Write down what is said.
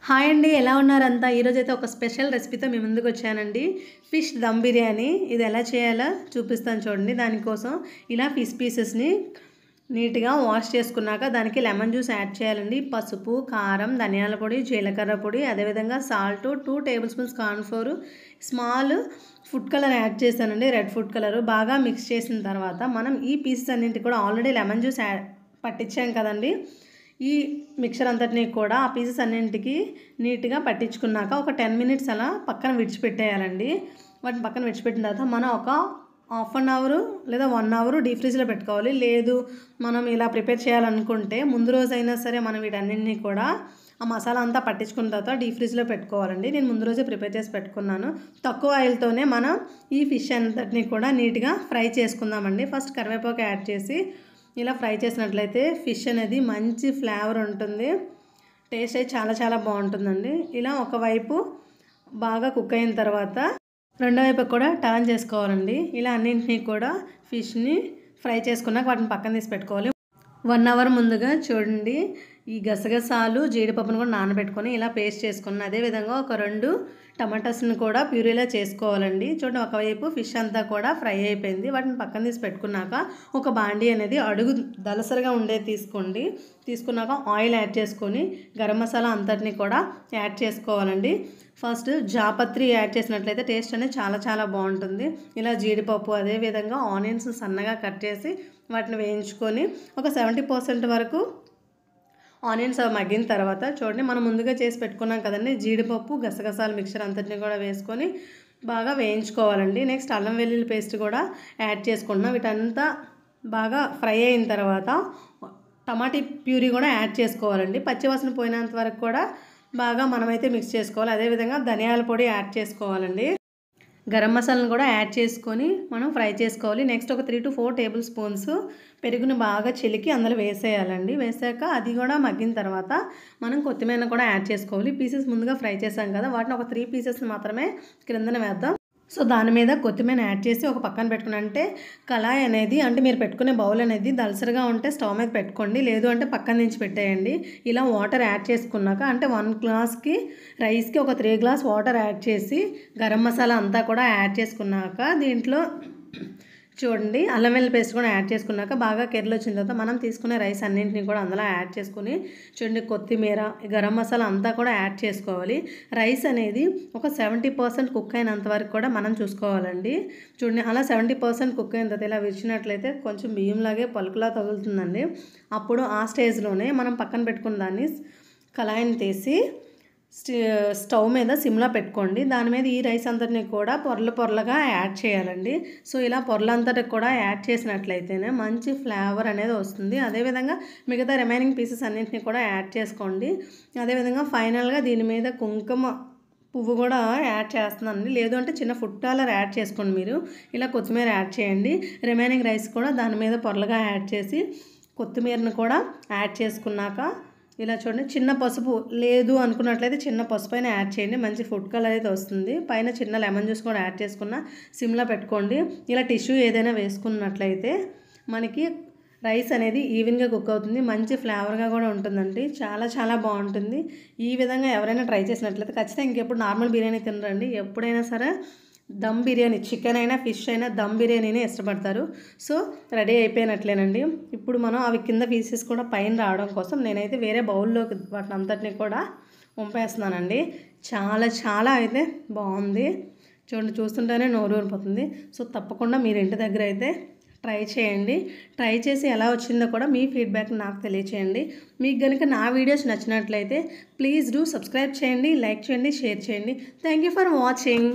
Hi అండి, ఎలా ఉన్నారంతా? ఈరోజైతే ఒక స్పెషల్ రెసిపీతో మీ ముందుకు వచ్చానండి. ఫిష్ దమ్ బిర్యానీ. ఇది ఎలా చేయాలో చూపిస్తాను చూడండి. దానికోసం ఇలా ఫిష్ పీసెస్ని నీట్గా వాష్ చేసుకున్నాక దానికి లెమన్ జ్యూస్ యాడ్ చేయాలండి. పసుపు, కారం, ధనియాల పొడి, జీలకర్ర పొడి, అదేవిధంగా salt, 2 table spoons cornflour, small food colour add చేశానండి, రెడ్ ఫుడ్ కలర్. బాగా మిక్స్ చేసిన తర్వాత మనం ఈ పీసెస్ అన్నింటికి కూడా ఆల్రెడీ లెమన్ జ్యూస్ పట్టించాం కదండి. ఈ మిక్చర్ అంతటినీ కూడా ఆ పీసెస్ అన్నింటికి నీట్గా పట్టించుకున్నాక ఒక 10 మినిట్స్ అలా పక్కన విడిచిపెట్టేయాలండి. వాటిని పక్కన విడిచిపెట్టిన తర్వాత మనం ఒక హాఫ్ అన్ అవర్ లేదా 1 అవర్ డీప్ ఫ్రీజ్లో పెట్టుకోవాలి. లేదు మనం ఇలా ప్రిపేర్ చేయాలనుకుంటే ముందు రోజైనా సరే మనం వీటన్నింటినీ కూడా ఆ మసాలా అంతా పట్టించుకున్న తర్వాత డీప్ ఫ్రీజ్లో పెట్టుకోవాలండి. నేను ముందు రోజే ప్రిపేర్ చేసి పెట్టుకున్నాను. తక్కువ ఆయిల్తోనే మనం ఈ ఫిష్ అంతటినీ కూడా నీట్గా ఫ్రై చేసుకుందామండి. ఫస్ట్ కరివేపాకు యాడ్ చేసి ఇలా ఫ్రై చేసినట్లయితే ఫిష్ అనేది మంచి ఫ్లేవర్ ఉంటుంది. టేస్ట్ అయితే చాలా బాగుంటుందండి. ఇలా ఒకవైపు బాగా కుక్ అయిన తర్వాత రెండో వైపు కూడా టర్న్ చేసుకోవాలండి. ఇలా అన్నింటినీ కూడా ఫిష్ని ఫ్రై చేసుకున్నాక వాటిని పక్కన తీసి పెట్టుకోవాలి. 1 అవర్ ముందుగా చూడండి ఈ గసగసాలు, జీడిపప్పును కూడా నానబెట్టుకొని ఇలా పేస్ట్ చేసుకున్నాను. అదేవిధంగా ఒక 2 టమాటాస్ని కూడా ప్యూరీలా చేసుకోవాలండి. చూడండి ఒకవైపు ఫిష్ అంతా కూడా ఫ్రై అయిపోయింది. వాటిని పక్కన తీసి పెట్టుకున్నాక ఒక బాండీ అనేది అడుగు దలసరిగా ఉండేది తీసుకోండి. తీసుకున్నాక ఆయిల్ యాడ్ చేసుకొని గరం మసాలా అంతటిని కూడా యాడ్ చేసుకోవాలండి. ఫస్ట్ జాపత్రి యాడ్ చేసినట్లయితే టేస్ట్ అనేది చాలా బాగుంటుంది. ఇలా జీడిపప్పు, అదేవిధంగా ఆనియన్స్ సన్నగా కట్ చేసి వాటిని వేయించుకొని ఒక 70% వరకు ఆనియన్స్ అవి మగ్గిన తర్వాత చూడండి మనం ముందుగా చేసి పెట్టుకున్నాం కదండి జీడిపప్పు, గసగసాల మిక్చర్ అంతటిని కూడా వేసుకొని బాగా వేయించుకోవాలండి. నెక్స్ట్ అల్లం వెల్లుల్లి పేస్ట్ కూడా యాడ్ చేసుకుంటున్నాం. వీటంతా బాగా ఫ్రై అయిన తర్వాత టమాటీ ప్యూరీ కూడా యాడ్ చేసుకోవాలండి. పచ్చివాసన పోయినంత వరకు కూడా బాగా మనమైతే మిక్స్ చేసుకోవాలి. అదేవిధంగా ధనియాల పొడి యాడ్ చేసుకోవాలండి. గరం మసాలాను కూడా యాడ్ చేసుకొని మనం ఫ్రై చేసుకోవాలి. నెక్స్ట్ ఒక 3 to 4 టేబుల్ స్పూన్స్ పెరుగును బాగా చిలికి అందులో వేసేయాలండి. వేసాక అది కూడా మగ్గిన తర్వాత మనం కొత్తిమీర కూడా యాడ్ చేసుకోవాలి. పీసెస్ ముందుగా ఫ్రై చేసాం కదా, వాటిని ఒక 3 పీసెస్ మాత్రమే క్రిందన వేద్దాం. సో దాని మీద కొత్తిమీర యాడ్ చేసి ఒక పక్కన పెట్టుకుని, అంటే కళాయి అనేది అంటే మీరు పెట్టుకునే బౌల్ అనేది దలసరిగా ఉంటే స్టవ్ మీద పెట్టుకోండి, లేదు అంటే పక్కన నుంచి పెట్టేయండి. ఇలా వాటర్ యాడ్ చేసుకున్నాక అంటే 1 గ్లాస్కి రైస్కి ఒక 3 గ్లాస్ వాటర్ యాడ్ చేసి గరం మసాలా అంతా కూడా యాడ్ చేసుకున్నాక దీంట్లో చూడండి అల్లం వెల్లుల్లి పేస్ట్ కూడా యాడ్ చేసుకున్నాక బాగా కెర్లు వచ్చిన తర్వాత మనం తీసుకునే రైస్ అన్నింటినీ కూడా అందులో యాడ్ చేసుకుని చూడండి కొత్తిమీర, గరం మసాలా అంతా కూడా యాడ్ చేసుకోవాలి. రైస్ అనేది ఒక 70% కుక్ అయినంత వరకు కూడా మనం చూసుకోవాలండి. చూడండి అలా 70% కుక్ అయిన తర్వాత ఇలా విరిచినట్లయితే కొంచెం బియ్యంలాగే పలుకులా తగులుతుందండి. అప్పుడు ఆ స్టేజ్లోనే మనం పక్కన పెట్టుకున్న దాన్ని కళాయిని తీసి స్టవ్ మీద సిమ్లో పెట్టుకోండి. దాని మీద ఈ రైస్ అంతటిని కూడా పొరలుగా యాడ్ చేయాలండి. సో ఇలా పొరలంతటికి కూడా యాడ్ చేసినట్లయితేనే మంచి ఫ్లేవర్ అనేది వస్తుంది. అదేవిధంగా మిగతా రిమైనింగ్ పీసెస్ అన్నింటినీ కూడా యాడ్ చేసుకోండి. అదేవిధంగా ఫైనల్గా దీని మీద కుంకుమ పువ్వు కూడా యాడ్ చేస్తున్నానండి. లేదు అంటే చిన్న ఫుడ్ కలర్ యాడ్ చేసుకోండి. మీరు ఇలా కొత్తిమీర యాడ్ చేయండి. రిమైనింగ్ రైస్ కూడా దాని మీద పొరలుగా యాడ్ చేసి కొత్తిమీరను కూడా యాడ్ చేసుకున్నాక ఇలా చూడండి చిన్న పసుపు లేదు అనుకున్నట్లయితే చిన్న పసుపు అయినా యాడ్ చేయండి, మంచి ఫుడ్ కలర్ అయితే వస్తుంది. పైన చిన్న లెమన్ జ్యూస్ కూడా యాడ్ చేసుకున్న సిమ్లో పెట్టుకోండి. ఇలా టిష్యూ ఏదైనా వేసుకున్నట్లయితే మనకి రైస్ అనేది ఈవెన్గా కుక్ అవుతుంది, మంచి ఫ్లేవర్గా కూడా ఉంటుందండి. చాలా బాగుంటుంది. ఈ విధంగా ఎవరైనా ట్రై చేసినట్లయితే ఖచ్చితంగా ఇంకెప్పుడు నార్మల్ బిర్యానీ తినరండి. ఎప్పుడైనా సరే దమ్ బిర్యానీ, చికెన్ అయినా ఫిష్ అయినా దమ్ బిర్యానీనే ఇష్టపడతారు. సో రెడీ అయిపోయినట్లేనండి. ఇప్పుడు మనం అవి కింద పీసెస్ కూడా పైన రావడం కోసం నేనైతే వేరే బౌల్లోకి వాటిని అంతటినీ కూడా వంపేస్తున్నానండి. చాలా అయితే బాగుంది. చూడండి చూస్తుంటేనే నోరు ఊరిపోతుంది. సో తప్పకుండా మీరు ఇంటి దగ్గర అయితే ట్రై చేయండి. ట్రై చేసి ఎలా వచ్చిందో కూడా మీ ఫీడ్బ్యాక్ నాకు తెలియచేయండి. మీకు కనుక నా వీడియోస్ నచ్చినట్లయితే ప్లీజ్ డూ సబ్స్క్రైబ్ చేయండి, లైక్ చేయండి, షేర్ చేయండి. Thank you for watching.